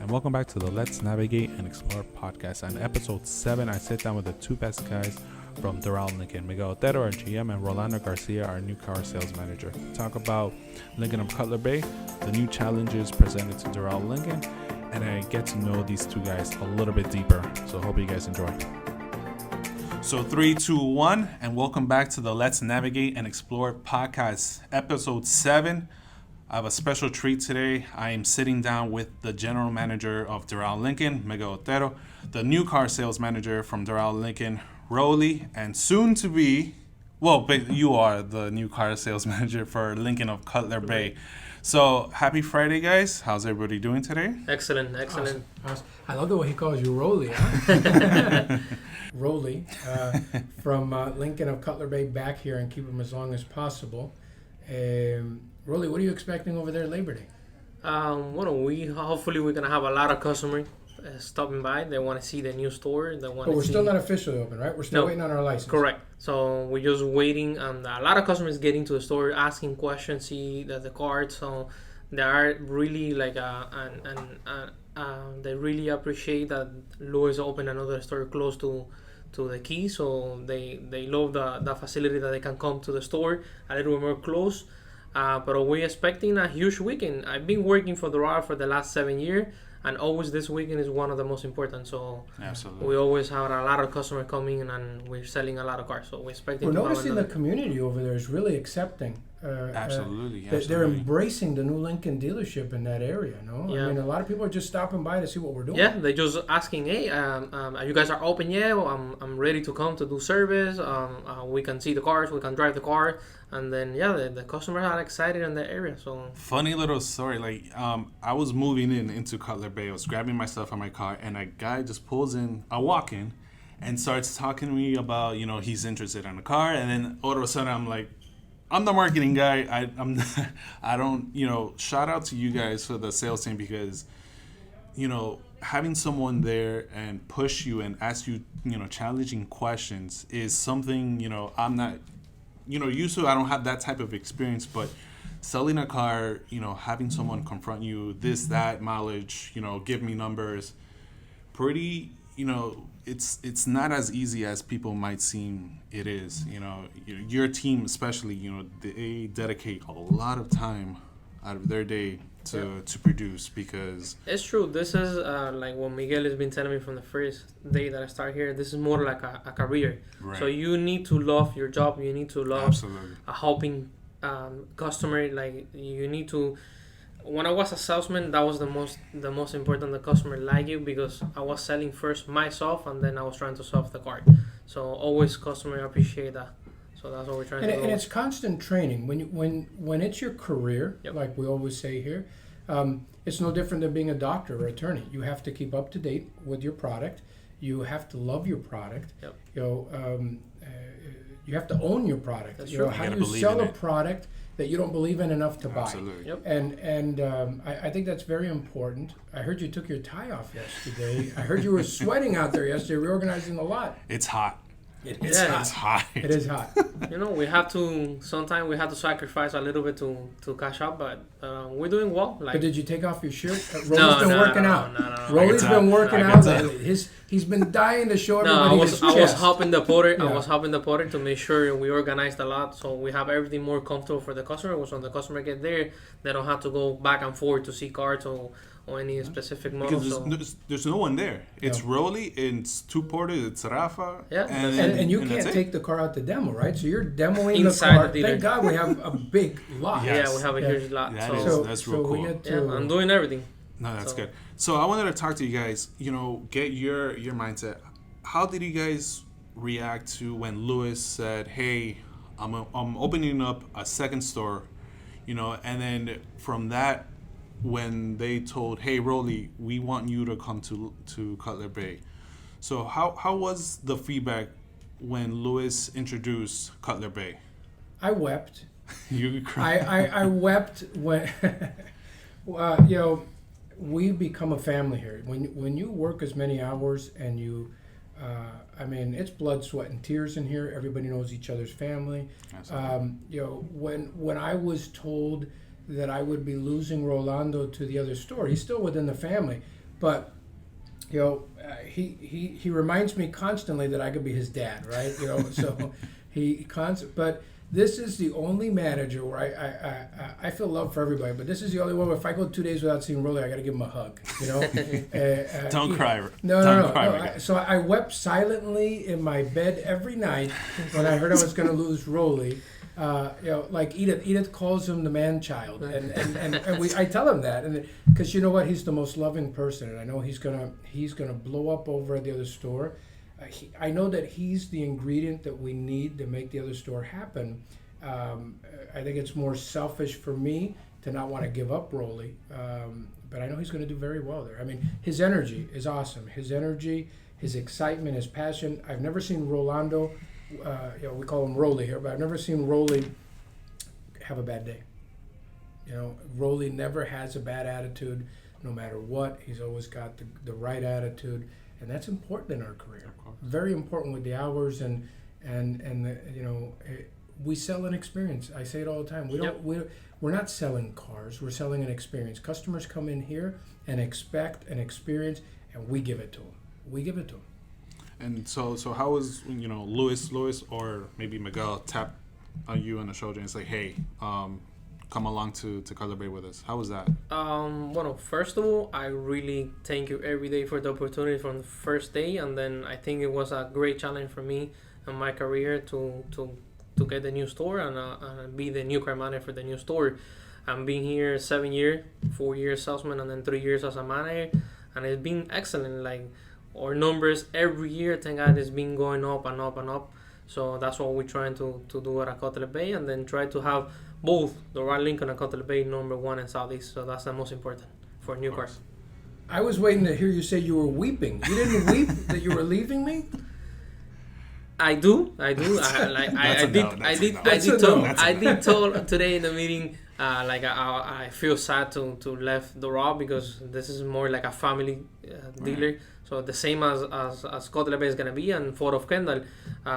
and welcome back to the Let's Navigate and Explore podcast. On episode 7, I sit down with the two best guys from Doral Lincoln, Miguel Otero, our GM, and Rolando Garcia, our new car sales manager. Talk about Lincoln of Cutler Bay, the new challenges presented to Doral Lincoln, and I get to know these two guys a little bit deeper. So hope you guys enjoy. So 3, 2, 1, and welcome back to the Let's Navigate and Explore podcast, episode 7. I have a special treat today. I am sitting down with the general manager of Doral Lincoln, Miguel Otero, the new car sales manager from Doral Lincoln, Rolly, and soon to be, but you are the new car sales manager for Lincoln of Cutler Bay. So happy Friday, guys. How's everybody doing today? Excellent. Awesome. I love the way he calls you Rolly, huh? Rolly, from Lincoln of Cutler Bay, back here and keep him as long as possible. Rolly, what are you expecting over there Labor Day? Hopefully we're gonna have a lot of customers stopping by. They want to see the new store. But we're still not officially open, right? We're still waiting on our license. Correct. So we're just waiting, and a lot of customers getting to the store, asking questions, see the card. So they are really they really appreciate that Louis opened another store close to the key. So they love the facility that they can come to the store a little bit more close. But we're expecting a huge weekend. I've been working for Doral for the last 7 years, and always this weekend is one of the most important. So absolutely, we always have a lot of customers coming in, and we're selling a lot of cars. So we're expecting. We're noticing the community over there is really accepting. Absolutely. They're embracing the new Lincoln dealership in that area. No, yeah. I mean, a lot of people are just stopping by to see what we're doing. Yeah, they're just asking, hey, you guys are open yet? Well, I'm ready to come to do service. We can see the cars, we can drive the car, and then the customers are excited in the area. So funny little story. I was moving into Cutler Bay. I was grabbing my stuff on my car, and a guy just pulls in. I walk in, and starts talking to me about he's interested in a car, and then all of a sudden I'm like, I'm the marketing guy. I don't, shout out to you guys for the sales team because, having someone there and push you and ask you, challenging questions is something, I'm not, used to. I don't have that type of experience, but selling a car, having someone confront you, this, that, mileage, give me numbers, pretty, it's not as easy as people might seem it is. Your team especially, they dedicate a lot of time out of their day to produce because... It's true. This is like what Miguel has been telling me from the first day that I started here. This is more like a career. Right. So you need to love your job. You need to love helping customer. Like you need to... When I was a salesman, that was the most important. The customer like you because I was selling first myself and then I was trying to solve the card. So always customer appreciate that. So that's what we're trying to do. And it's constant training. When it's your career, like we always say here, it's no different than being a doctor or attorney. You have to keep up to date with your product. You have to love your product. Yep. You have to own your product. That's true. How do you sell a product that you don't believe in enough to buy? Absolutely. Yep. And I think that's very important. I heard you took your tie off yesterday. I heard you were sweating out there yesterday, reorganizing a lot. It's hot. It's hot. It is hot. Sometimes we have to sacrifice a little bit to catch up, but we're doing well. But did you take off your shirt? Rolly's been working out. No. Rolly's been working out lately. He's been dying to show everybody his chest. I was helping the porter. I was helping the porter to make sure we organized a lot, so we have everything more comfortable for the customer. So when the customer get there, they don't have to go back and forth to see cards or any specific model. Because there's no one there. It's Rolly, it's two porters, it's Rafa. Yeah. And you can't take the car out to demo, right? So you're demoing inside the car. The dealer. Thank God we have a big lot. Yes. Yeah, we have a huge lot. That's real cool. I'm doing everything. No, that's good. So I wanted to talk to you guys, get your mindset. How did you guys react to when Louis said, hey, I'm opening up a second store, and then from that, when they told, hey, Rolly, we want you to come to Cutler Bay. So how was the feedback when Louis introduced Cutler Bay? I wept. You cried? I wept when, we become a family here. When you work as many hours and you, it's blood, sweat, and tears in here. Everybody knows each other's family. When I was told that I would be losing Rolando to the other store, he's still within the family. But he reminds me constantly that I could be his dad, right? So but this is the only manager where I feel love for everybody, but this is the only one where if I go 2 days without seeing Rolly, I got to give him a hug. Don't cry. No. So I wept silently in my bed every night when I heard I was going to lose Rolly. Like Edith calls him the man child, and I tell him that, and because you know what, he's the most loving person, and I know he's gonna blow up over at the other store. I know that he's the ingredient that we need to make the other store happen. I think it's more selfish for me to not want to give up Rolly, but I know he's going to do very well there. I mean, his energy is awesome. His energy, his excitement, his passion. I've never seen Rolando. We call him Rolly here, but I've never seen Rolly have a bad day. Rolly never has a bad attitude, no matter what. He's always got the right attitude, and that's important in our career. Very important with the hours and we sell an experience. I say it all the time. We're not selling cars. We're selling an experience. Customers come in here and expect an experience, and we give it to them. And so how was Luis or maybe Miguel tap on you on the shoulder and it's like, hey, come along to Color Bay with us? How was that? Well, first of all, I really thank you every day for the opportunity from the first day, and then I think it was a great challenge for me and my career to get the new store and be the new car manager for the new store. I'm being here 7 years, 4 years salesman, and then 3 years as a manager, and it's been excellent. Like, our numbers every year, thank God, it's been going up and up and up. So that's what we're trying to do at Cutler Bay, and then try to have both Doral, Lincoln, and Cutler Bay #1 in Southeast. So that's the most important for new cars. I was waiting to hear you say you were weeping. You didn't weep that you were leaving me? I do. I did tell today in the meeting. I feel sad to left Doral because this is more like a family dealer. Right. So the same as Cutler Bay is gonna be, and Fort of Kendall,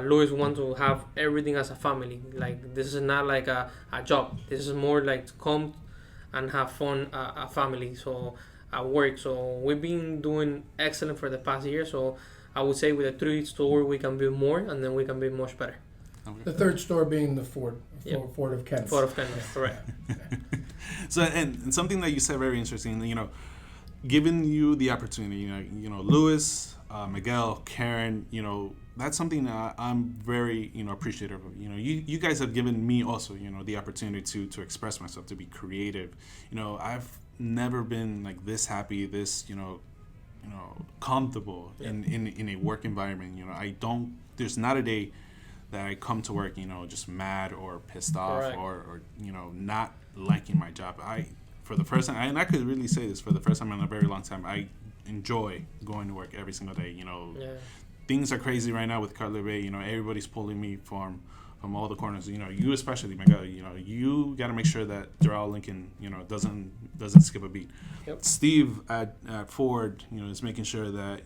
Louis wants to have everything as a family. Like, this is not like a job. This is more like to come and have fun, a family. So at work. So we've been doing excellent for the past year. So I would say with the 3rd store we can be more, and then we can be much better. The 3rd store being the Fort of Kendall. Fort of Kendall, correct. So and something that you said very interesting. Giving you the opportunity, Louis, Miguel, Karen, that's something that I'm very, appreciative of. You guys have given me also, the opportunity to express myself, to be creative. I've never been like this happy, this, comfortable in a work environment. There's not a day that I come to work, just mad or pissed off or not liking my job. For the first time, and I could really say this, for the first time in a very long time, I enjoy going to work every single day. Things are crazy right now with Cutler Bay. Everybody's pulling me from all the corners. You especially, my guy. You got to make sure that Doral Lincoln, doesn't skip a beat. Yep. Steve at Ford, is making sure that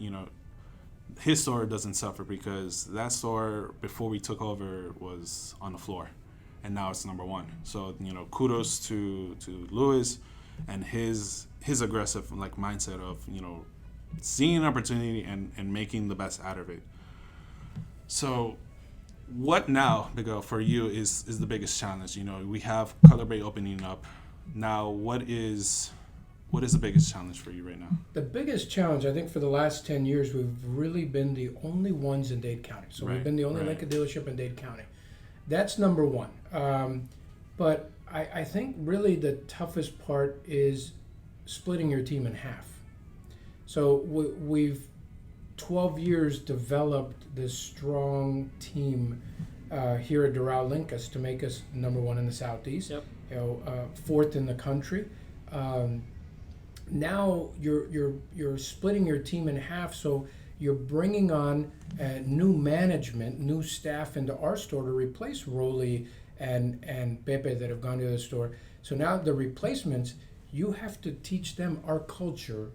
his store doesn't suffer, because that store before we took over was on the floor. And now it's #1. So, kudos to Louis and his aggressive mindset of, seeing an opportunity and making the best out of it. So what now, Miguel, for you is the biggest challenge? We have Color Bay opening up. Now what is the biggest challenge for you right now? The biggest challenge, I think, for the last 10 years, we've really been the only ones in Dade County. So we've been the only Lincoln dealership in Dade County. That's #1. But I think really the toughest part is splitting your team in half. So we've 12 years developed this strong team here at Doral Lincoln to make us #1 in the Southeast. Yep. 4th in the country. Now you're splitting your team in half, so you're bringing on new management, new staff into our store to replace Rolly and Pepe that have gone to the store. So now the replacements, you have to teach them our culture,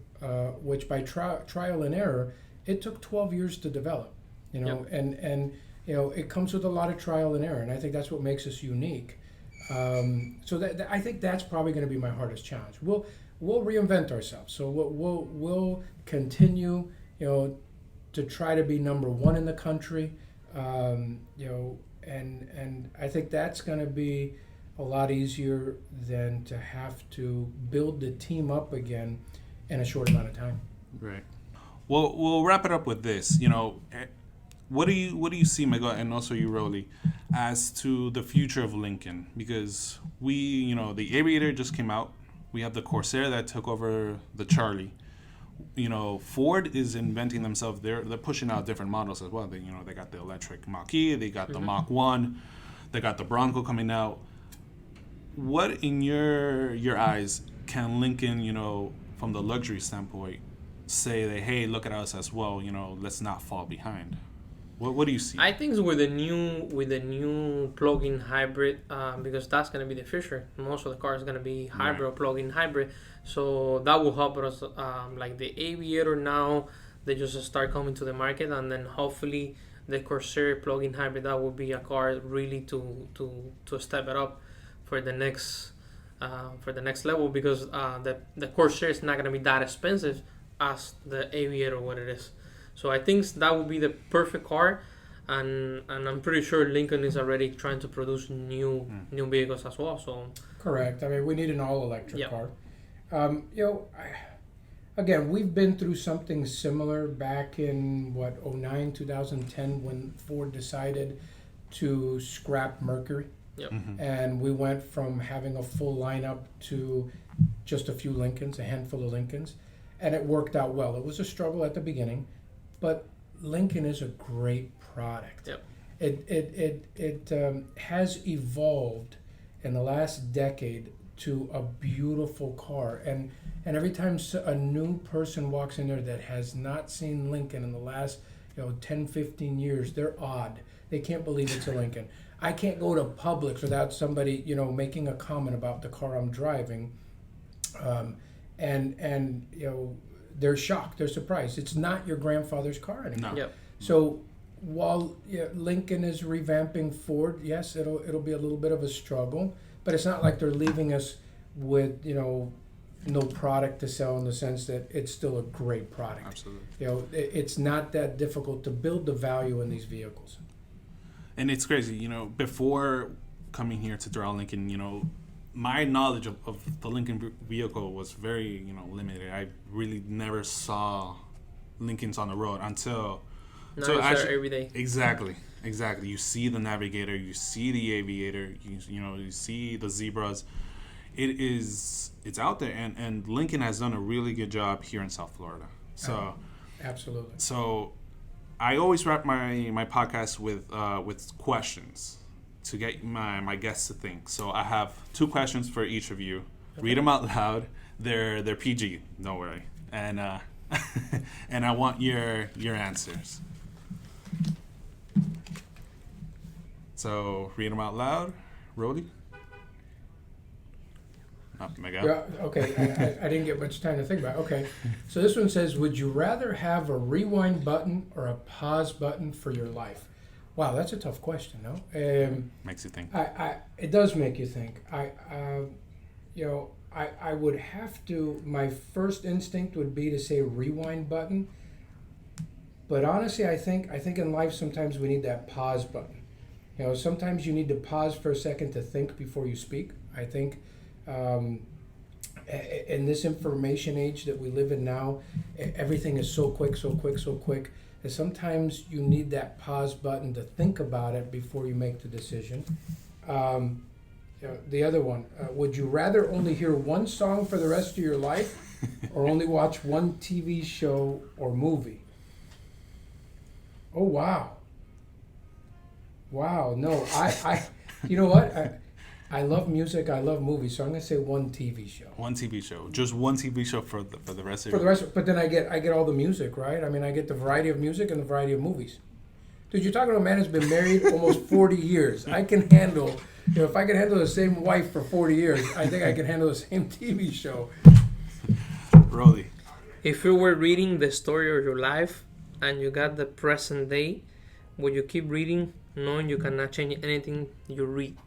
which by trial and error, it took 12 years to develop. And it comes with a lot of trial and error, and I think that's what makes us unique. So I think that's probably going to be my hardest challenge. We'll reinvent ourselves. So we'll continue, to try to be number one in the country. And I think that's going to be a lot easier than to have to build the team up again in a short amount of time. Right. Well, we'll wrap it up with this. What do you see, Miguel, and also you, Rolly, as to the future of Lincoln? Because the Aviator just came out. We have the Corsair that took over the Charlie. Ford is inventing themselves. They're pushing out different models as well. They got the electric Mach-E, they got the Mach 1, they got the Bronco coming out. What in your eyes can Lincoln, from the luxury standpoint, say that, hey, look at us as well, let's not fall behind? What do you see? I think with the new plug-in hybrid, because that's going to be the future. Most of the cars are going to be hybrid or plug-in hybrid, so that will help us. Like the Aviator now, they just start coming to the market, and then hopefully the Corsair plug-in hybrid, that will be a car really to step it up for the next level, because the Corsair is not going to be that expensive as the Aviator what it is. So I think that would be the perfect car, and I'm pretty sure Lincoln is already trying to produce new vehicles as well. So correct. I mean, we need an all-electric car. Again, we've been through something similar back in 2009, 2010, when Ford decided to scrap Mercury. Yep. Mm-hmm. And we went from having a full lineup to just a few Lincolns, a handful of Lincolns, and it worked out well. It was a struggle at the beginning, but Lincoln is a great product. Yep. It has evolved in the last decade to a beautiful car, and every time a new person walks in there that has not seen Lincoln in the last 10, 15 years, they're odd. They can't believe it's a Lincoln. I can't go to Publix without somebody making a comment about the car I'm driving, and they're shocked, they're surprised. It's not your grandfather's car anymore. No. Yep. So while Lincoln is revamping Ford, yes, it'll be a little bit of a struggle, but it's not like they're leaving us with no product to sell, in the sense that it's still a great product. Absolutely. It's not that difficult to build the value in these vehicles. And it's crazy, before coming here to Doral Lincoln, my knowledge of the Lincoln vehicle was very, limited. I really never saw Lincolns on the road until... Now actually, every day. Exactly. You see the Navigator, you see the Aviator, you see the Zebras. It's out there, and Lincoln has done a really good job here in South Florida. So absolutely. So I always wrap my podcast with questions to get my guests to think. So I have 2 questions for each of you. Okay. Read them out loud. They're PG, don't worry. And and I want your answers. So read them out loud. Rolly? Miguel? Yeah, okay. I didn't get much time to think about it. Okay. So this one says, would you rather have a rewind button or a pause button for your life? Wow, that's a tough question, no? Makes you think. It does make you think. I would have to, my first instinct would be to say rewind button. But honestly, I think in life sometimes we need that pause button. Sometimes you need to pause for a second to think before you speak. I think in this information age that we live in now, everything is so quick, that sometimes you need that pause button to think about it before you make the decision. The other one, would you rather only hear one song for the rest of your life or only watch one TV show or movie? Oh, wow. Wow, no, I you know what? I love music, I love movies, so I'm going to say one TV show. One TV show. Just one TV show for the rest of your life. But then I get all the music, right? I mean, I get the variety of music and the variety of movies. Dude, you're talking to a man who's been married almost 40 years. I can handle, if I can handle the same wife for 40 years, I think I can handle the same TV show. Rolly. If you were reading the story of your life and you got the present day, would you keep reading knowing you cannot change anything you read?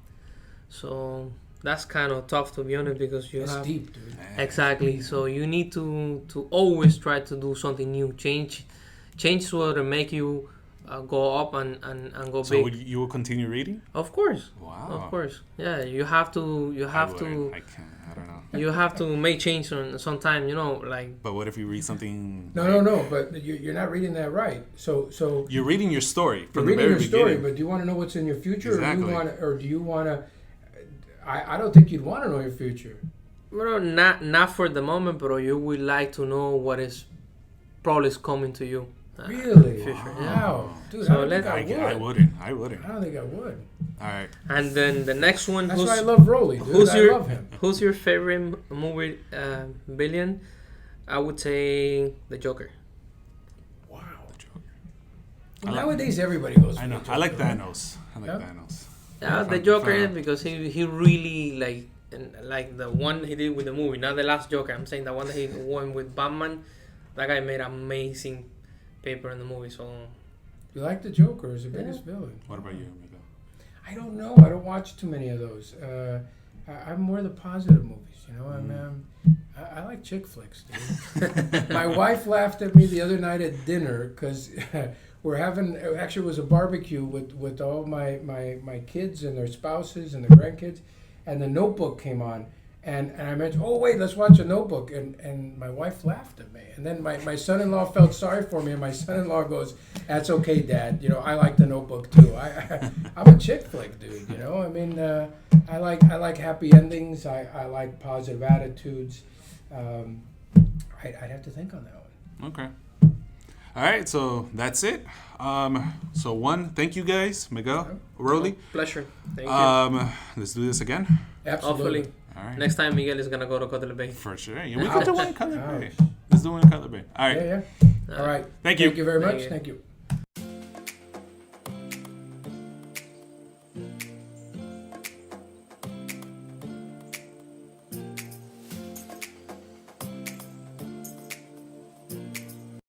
So that's kind of tough, to be honest, because you That's have deep, dude. exactly. So you need to always try to do something new, change will make you go up and go so big. So you will continue reading? Of course. Wow. Of course. Yeah, you have to. I can't. I don't know. You have to make change on some time, like. But what if you read something? No. But you're not reading that right. So you're reading your story from you're the reading very your story, beginning. but do you want to know what's in your future, Exactly. or do you want to? I don't think you'd want to know your future. Well, not for the moment, but you would like to know what is probably is coming to you. Really? Future. Wow. Yeah. Dude, So I wouldn't. I don't think I would. All right. And then the next one. That's why I love Rolly, dude. I love him. Who's your favorite movie villain? I would say the Joker. Wow. The Joker. Well, nowadays everybody goes. I know. For the I like Joker, right? Thanos. Thanos. Yeah, the Joker, because he really like the one he did with the movie, not the last Joker. I'm saying the one that he won with Batman. That guy made amazing paper in the movie. So you like the Joker as the biggest villain? What about you, Miguel? I don't know. I don't watch too many of those. I'm more the positive movies. I like chick flicks, dude. My wife laughed at me the other night at dinner because we're having. Actually, it was a barbecue with all my kids and their spouses and the grandkids, and The Notebook came on. And I mentioned, oh, wait, let's watch a Notebook. And my wife laughed at me. And then my son-in-law felt sorry for me. And my son-in-law goes, that's okay, Dad. I like the Notebook, too. I'm a chick flick, dude, I like happy endings. I like positive attitudes. I'd have to think on that one. Okay. All right, so that's it. Thank you guys, Miguel, Rolly. Pleasure. Thank you. Let's do this again. Absolutely. Hopefully. All right. Next time Miguel is gonna go to Cutler Bay. For sure. Yeah, we could do one in Cutler Bay. Let's do one in Cutler Bay. All right. Yeah. All right. Thank you. Thank you very much. you. Thank you.